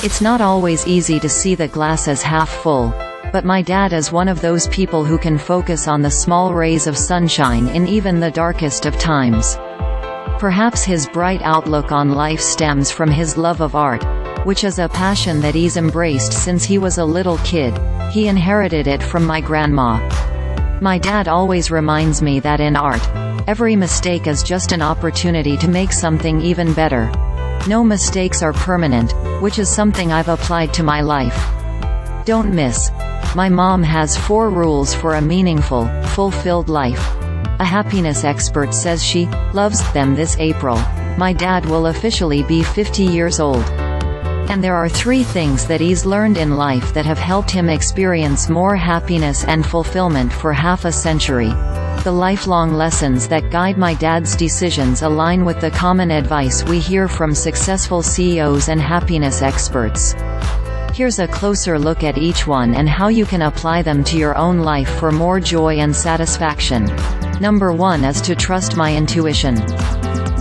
It's not always easy to see the glass as half full, but my dad is one of those people who can focus on the small rays of sunshine in even the darkest of times. Perhaps his bright outlook on life stems from his love of art, which is a passion that he's embraced since he was a little kid. He inherited it from my grandma. My dad always reminds me that in art, every mistake is just an opportunity to make something even better. No mistakes are permanent, which is something I've applied to my life. Don't miss. My mom has 4 rules for a meaningful, fulfilled life. A happiness expert says she loves them this April. My dad will officially be 50 years old. And there are 3 things that he's learned in life that have helped him experience more happiness and fulfillment for half a century. The lifelong lessons that guide my dad's decisions align with the common advice we hear from successful CEOs and happiness experts. Here's a closer look at each one and how you can apply them to your own life for more joy and satisfaction. Number 1 is to trust my intuition.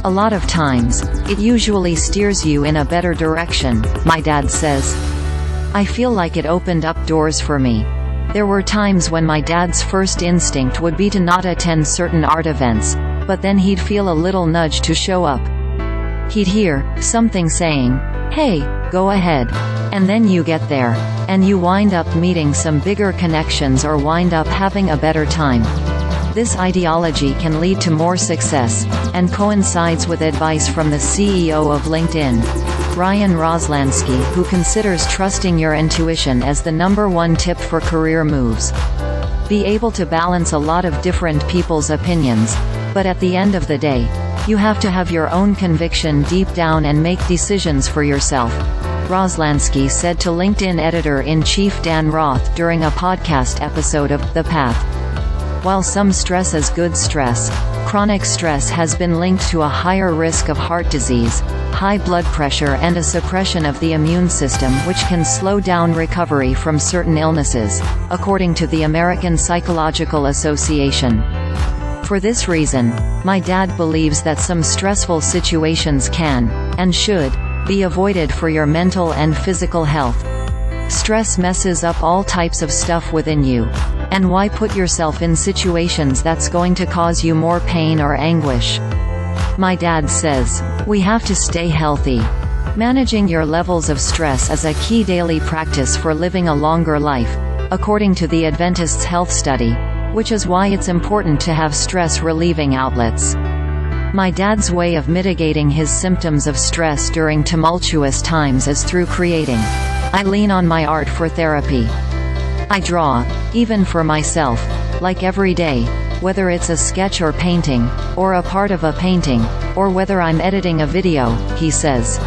A lot of times, it usually steers you in a better direction, my dad says. I feel like it opened up doors for me. There were times when my dad's first instinct would be to not attend certain art events, but then he'd feel a little nudge to show up. He'd hear something saying, "Hey, go ahead." And then you get there, and you wind up meeting some bigger connections or wind up having a better time. This ideology can lead to more success, and coincides with advice from the CEO of LinkedIn, Ryan Roslansky, who considers trusting your intuition as the #1 tip for career moves. Be able to balance a lot of different people's opinions, but at the end of the day, you have to have your own conviction deep down and make decisions for yourself, Roslansky said to LinkedIn editor-in-chief Dan Roth during a podcast episode of The Path. While some stress is good stress, chronic stress has been linked to a higher risk of heart disease, high blood pressure and a suppression of the immune system which can slow down recovery from certain illnesses, according to the American Psychological Association. For this reason, my dad believes that some stressful situations can, and should, be avoided for your mental and physical health. Stress messes up all types of stuff within you. And why put yourself in situations that's going to cause you more pain or anguish? My dad says, we have to stay healthy. Managing your levels of stress is a key daily practice for living a longer life, according to the Adventists Health Study, which is why it's important to have stress-relieving outlets. My dad's way of mitigating his symptoms of stress during tumultuous times is through creating. I lean on my art for therapy. I draw, even for myself, like every day, whether it's a sketch or painting, or a part of a painting, or whether I'm editing a video, he says.